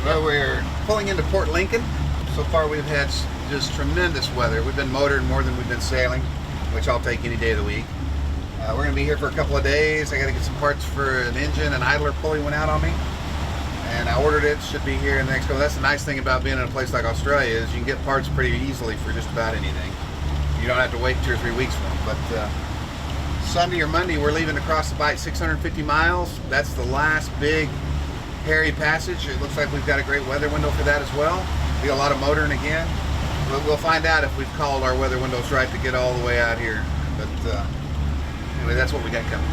Well, we're pulling into Port Lincoln. So far we've had just tremendous weather. We've been motoring more than we've been sailing, which I'll take any day of the week. We're going to be here for a couple of days. I got to get some parts for an engine. An idler pulley went out on me, and I ordered it. Should be here in the next couple. That's the nice thing about being in a place like Australia is you can get parts pretty easily for just about anything. You don't have to wait 2 or 3 weeks for them. But Sunday or Monday we're leaving to cross the Bight 650 miles. That's the last big hairy passage. It looks like we've got a great weather window for that as well. We got a lot of motoring again. We'll find out if we've called our weather windows right to get all the way out here. But anyway, that's what we got coming.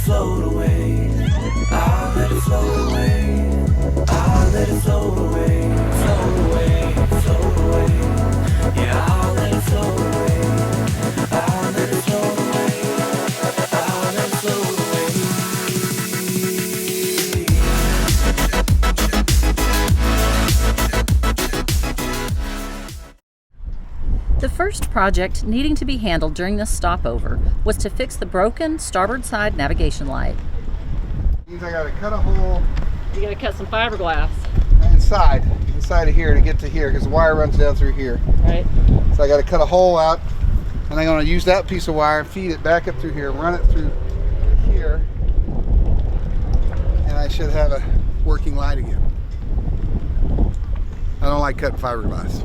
Float away, I'll let it float away, I'll let it float away, float away, float away, yeah, I'll let it float away, I'll let it float away, I'll let it float away. The first project needing to be handled during this stopover was to fix the broken starboard side navigation light. Means I gotta cut a hole. You gotta cut some fiberglass. Inside of here to get to here because the wire runs down through here. Right. So I gotta cut a hole out and I'm gonna use that piece of wire, feed it back up through here, run it through here, and I should have a working light again. I don't like cutting fiberglass.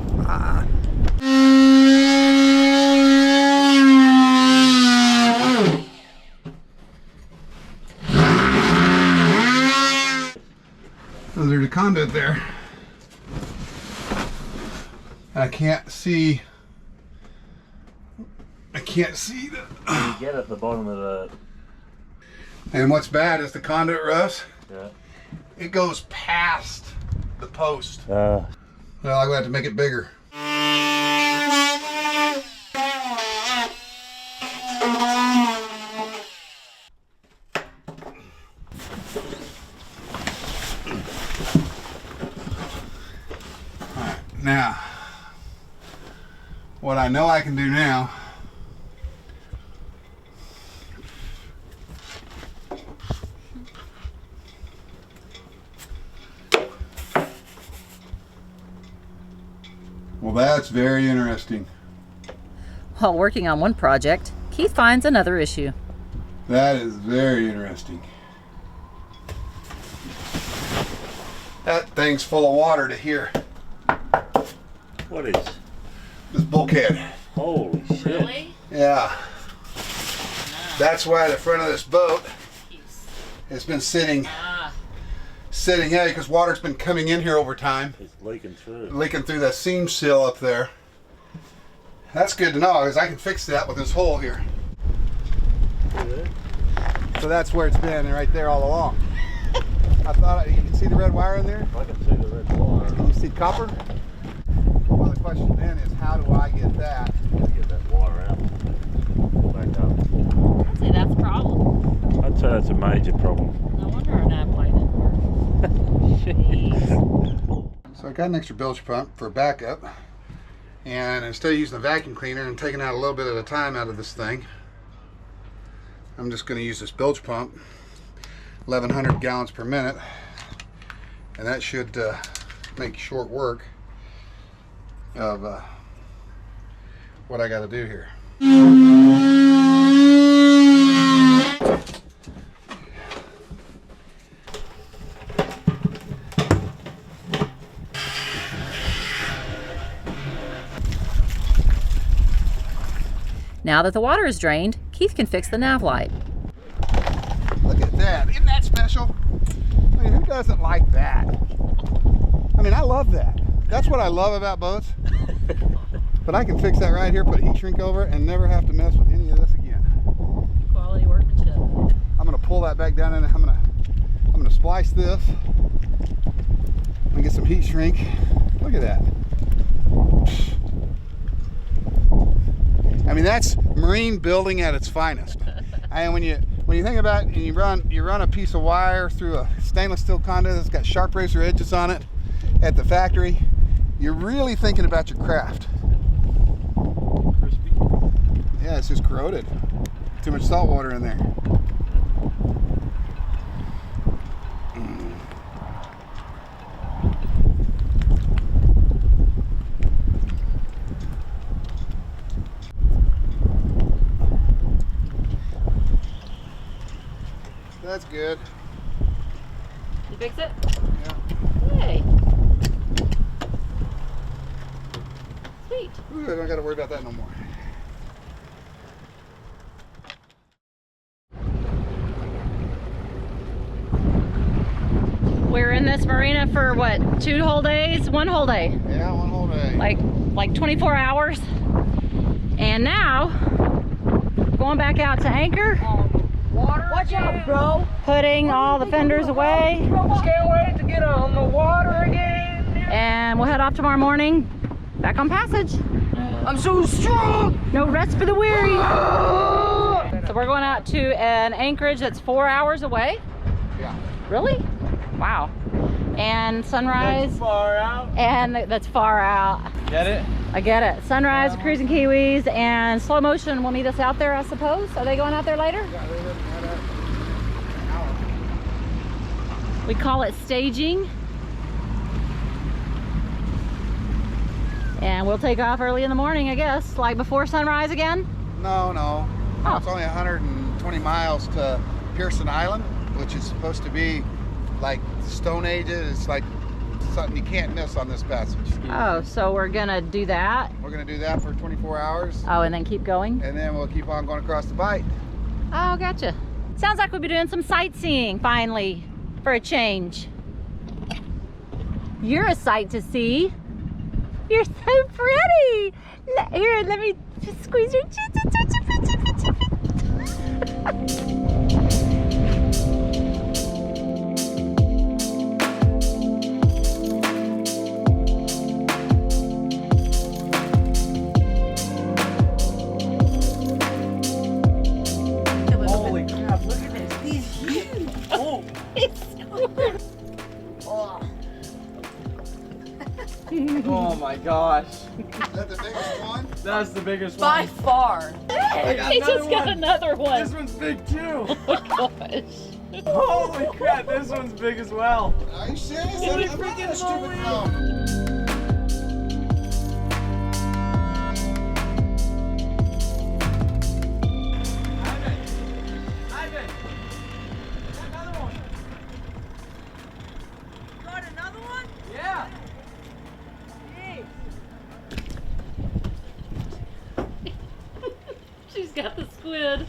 So there's a conduit there. I can't see the. You get at the bottom of the. And what's bad is the conduit, Russ. Yeah. It goes past the post. Well, I'm gonna have to make it bigger. Now, what I know I can do now well, that's very interesting. While working on one project, Keith finds another issue. That is very interesting. That thing's full of water to here. what is? This bulkhead. Holy shit. Really? Yeah. That's why the front of this boat has been sitting heavy because water's been coming in here over time. It's leaking through. Leaking through that seam seal up there. That's good to know because I can fix that with this hole here. So that's where it's been, right there all along. I thought you can see the red wire in there? I can see the red wire. Can you see copper? Well, the question then is how do I get that? Get that wire out. Back up. I'd say that's a problem. I'd say that's a major problem. No wonder our nav light didn't work. Jeez. So I got an extra bilge pump for backup, and instead of using the vacuum cleaner and taking out a little bit at a time out of this thing, I'm just going to use this bilge pump, 1100 gallons per minute, and that should make short work of what I got to do here. Now that the water is drained, Keith can fix the nav light. Look at that. Isn't that special? I mean, who doesn't like that? I mean, I love that. That's what I love about boats. But I can fix that right here, put heat shrink over it, and never have to mess with any of this again. Quality workmanship. I'm gonna pull that back down and I'm gonna splice this and get some heat shrink. Look at that. I mean, that's marine building at its finest. And when you think about it, and you run a piece of wire through a stainless steel conduit that's got sharp razor edges on it at the factory, you're really thinking about your craft. Crispy. Yeah, it's just corroded. Too much salt water in there. That's good. You fix it? Yeah. Hey. Sweet. Ooh, I don't got to worry about that no more. We're in this marina for what, 2 whole days? 1 whole day. Yeah, 1 whole day. Like 24 hours. And now, going back out to anchor. Watch out, bro. Putting all the fenders away. Can't wait to get on the water again. And we'll head off tomorrow morning. Back on passage. I'm so strong. No rest for the weary. So we're going out to an anchorage that's 4 hours away. Yeah. Really? Wow. And sunrise. That's far out. And that's far out. Get it? I get it. Sunrise, cruising Kiwis, and slow motion will meet us out there, I suppose. Are they going out there later? Yeah, they didn't have that. An hour. We call it staging. And we'll take off early in the morning, I guess, like before sunrise again. No, no. Oh. It's only 120 miles to Pearsons Island, which is supposed to be like Stone Ages. It's like something you can't miss on this passage. Oh, so we're gonna do that. We're gonna do that for 24 hours, Oh, and then keep going. and then we'll keep on going across the bight. Oh, gotcha. Sounds like we'll be doing some sightseeing finally, for a change. You're a sight to see. You're so pretty. Here, let me just squeeze your chin. Holy crap, look at this. He's huge. Oh. Oh my gosh. Is that the biggest one? That's the biggest By one. far. He just got another one. This one's big too. Oh gosh. Holy crap, this one's big as well. Are you serious? Holy I'm not freaking a stupid moly. phone. Ivan, another one. Got another one? Yeah. She's got the squid.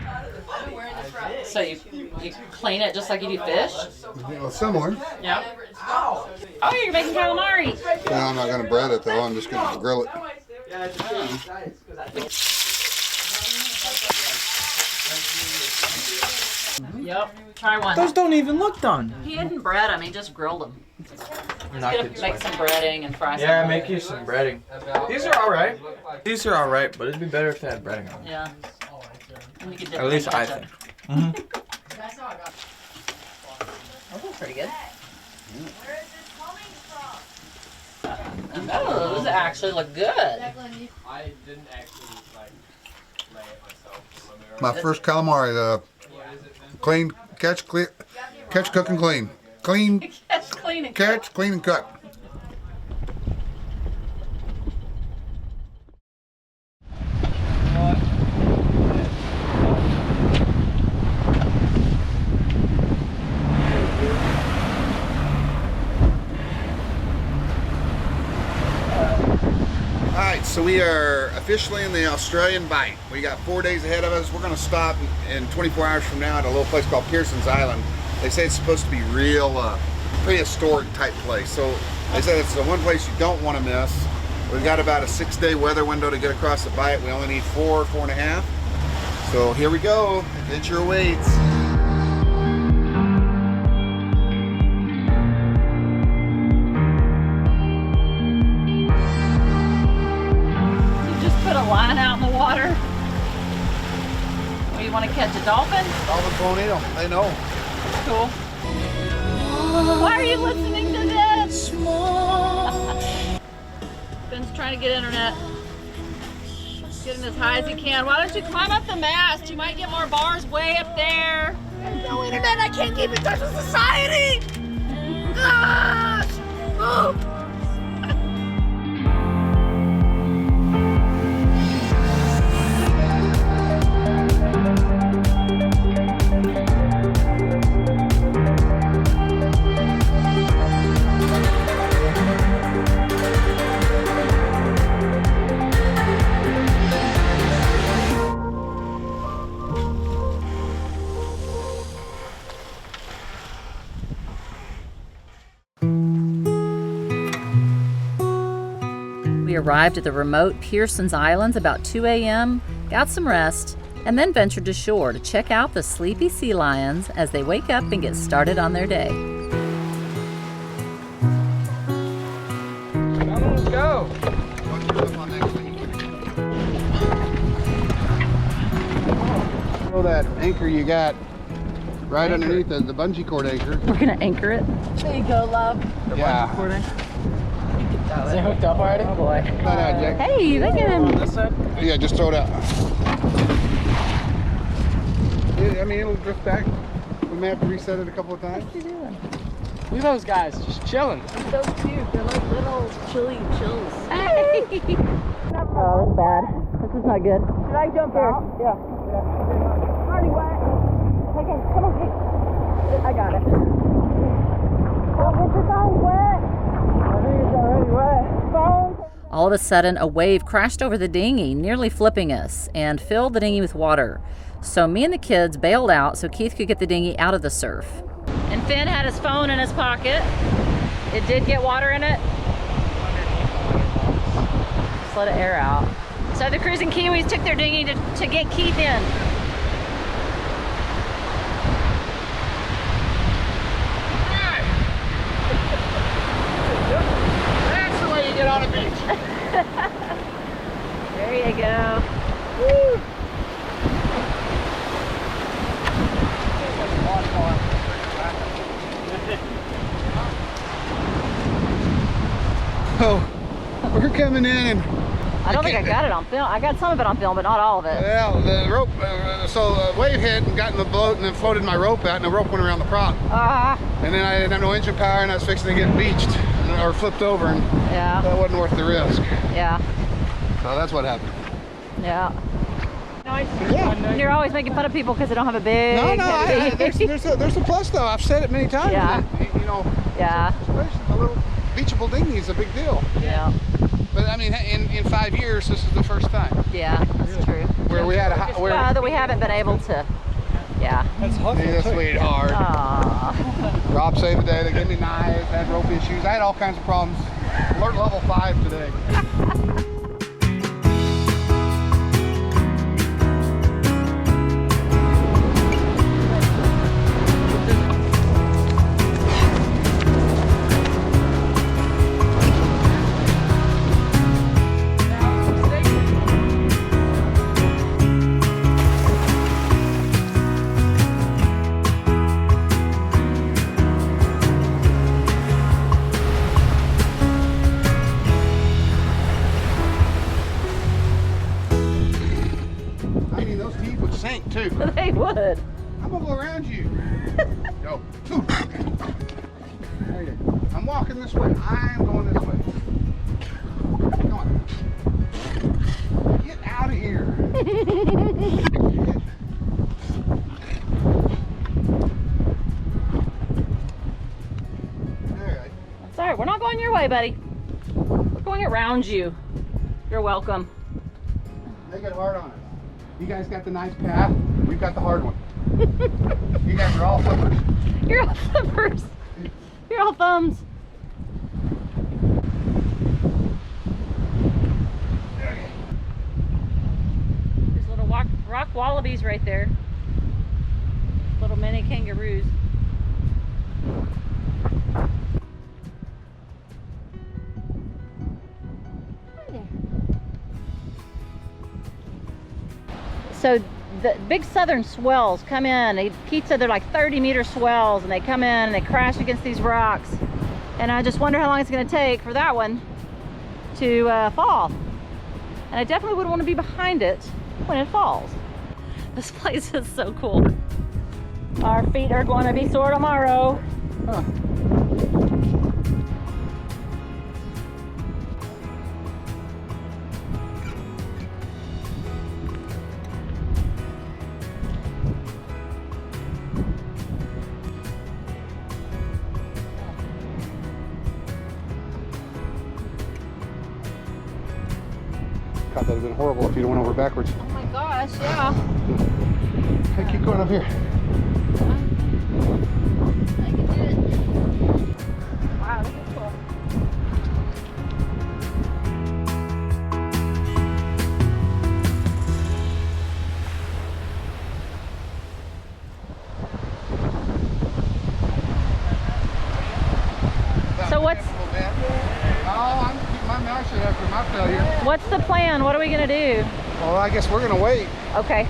I've been wearing this for So you clean it just like you do fish? Well, similar. Yeah. Oh, you're making calamari. No, I'm not gonna bread it though. I'm just gonna grill it. Yeah, it's Yep. Try one. Those don't even look done. He didn't bread them, he just grilled them. Not Gonna good make some breading and fry some. Yeah, make you some breading. These are alright. These are alright, but it'd be better if they had breading on them. Yeah. And you could dip At them least in I ketchup. think. Those look pretty good. Oh, those actually look good. I didn't actually lay it myself. My first calamari. Clean, catch, cook, and clean. Clean, Catch, clean, and catch, clean, and cook. Alright, so we are officially in the Australian bight. We got 4 days ahead of us. We're going to stop in 24 hours from now at a little place called Pearsons Island. They say it's supposed to be real prehistoric type place. So they said it's the one place you don't want to miss. We've got about a 6-day weather window to get across the bight. We only need 4.5. So here we go. Adventure awaits. You just put a line out in the water. Well, you want to catch a dolphin? Dolphins won't eat them. They know. Cool. Why are you listening to this? Ben's trying to get internet. Getting as high as he can. Why don't you climb up the mast? You might get more bars way up there. There's no internet. I can't keep in touch with society. Gosh! Oh. We arrived at the remote Pearsons Islands about 2 a.m., got some rest, and then ventured to shore to check out the sleepy sea lions as they wake up and get started on their day. Let's go. Throw that anchor you got right underneath the bungee cord anchor. We're gonna anchor it. There you go, love. Yeah. Is it hooked up already? Oh boy. Not out, Jack. Hey, look at him. On this side? Yeah, just throw it out. Yeah, I mean, it'll drift back. We may have to reset it a couple of times. What you doing? Look at those guys just chilling. So cute. They're like little chilly chills. Hey! Oh, that's bad. This is not good. Should I jump out? Yeah. Already wet. Okay, come on, hey. I got it. Don't get your phone wet. I think it's already wet. Phone. All of a sudden, a wave crashed over the dinghy, nearly flipping us, and filled the dinghy with water. So me and the kids bailed out so Keith could get the dinghy out of the surf. And Finn had his phone in his pocket. It did get water in it. Just let it air out. So the cruising Kiwis took their dinghy to get Keith in. That's the way you get on a beach. There you go. Woo. Oh, we're coming in and I don't think I got it on film. I got some of it on film, but not all of it. well, the rope, so the wave hit and got in the boat and then floated my rope out and the rope went around the prop. Ah, And then I didn't have no engine power and I was fixing to get beached or flipped over and yeah, that wasn't worth the risk. yeah, So that's what happened. yeah. Yeah. You're always making fun of people because they don't have a big. No, heavy- there's a plus though. I've said it many times. Yeah. That, you know, Yeah. a little beachable dinghy is a big deal. Yeah, But I mean, in 5 years, this is the first time yeah, that's true. where we had a where That we haven't been able to. Yeah. That's Hey, hustle that's too. sweetheart. Aw. Rob saved the day. They gave me knives, had rope issues. I had all kinds of problems. Alert level 5 today. I mean, those teeth would sink too. They would. I'm gonna go around you. Go. There you go. I'm walking this way. I'm going this way. Come on. Get out of here. There It's all right. We're not going your way, buddy. We're going around you. You're welcome. Make it hard on us. You guys got the nice path. We've got the hard one. You guys are all flippers. You're all flippers. You're all thumbs. rock wallabies right there. Little mini kangaroos. So the big southern swells come in. Keith said they're like 30-meter swells, and they come in and they crash against these rocks. And I just wonder how long it's going to take for that one to fall. And I definitely wouldn't want to be behind it when it falls. This place is so cool. Our feet are going to be sore tomorrow. Huh. God, that'd have been horrible if you'd went over backwards. Oh my gosh, yeah. Hey, keep going up here. I can do it. Wow, this is cool. So I'm keeping my mouth shut after my failure. what's the plan? What are we gonna do? Well, I guess we're gonna wait. Okay.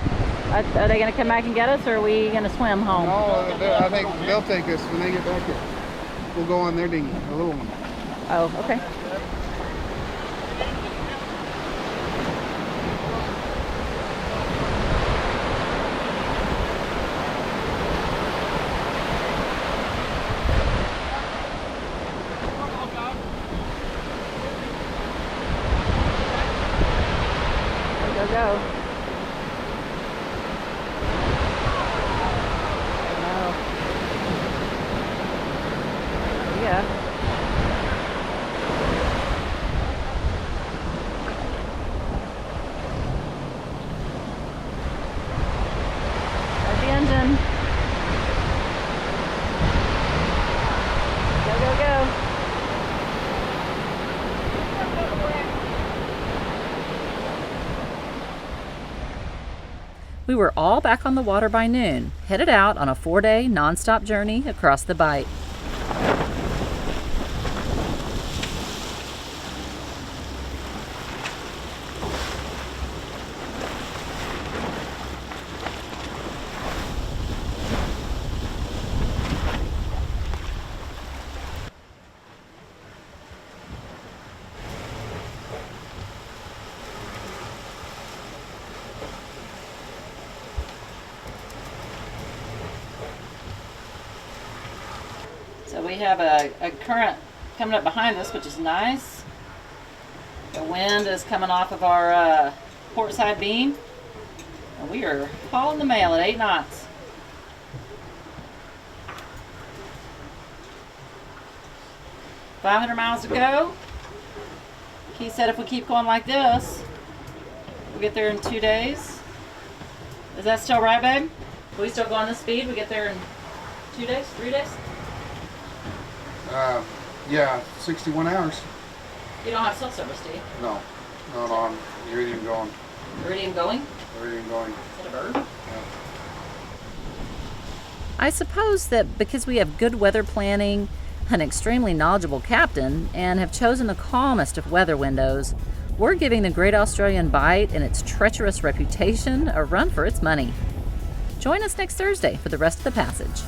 Are they gonna come back and get us, or are we gonna swim home? No, I think they'll take us when they get back here. We'll go on their dinghy, the little one. Oh, okay. Go. No. Yeah. Start the engine. Go, go, go. We were all back on the water by noon, headed out on a 4-day non-stop journey across the Bight. So we have a current coming up behind us, which is nice. The wind is coming off of our port side beam. And we are hauling the mail at 8 knots. $500 miles to go. Keith said if we keep going like this, we'll get there in 2 days. Is that still right, babe? If we still go on this speed, we get there in 2 days, 3 days? Yeah, 61 hours. You don't have cell service, do you? No, not on. Iridium going. Iridium going? Iridium going. Is that a bird? Yeah. I suppose that because we have good weather planning, an extremely knowledgeable captain, and have chosen the calmest of weather windows, we're giving the Great Australian Bight and its treacherous reputation a run for its money. Join us next Thursday for the rest of the passage.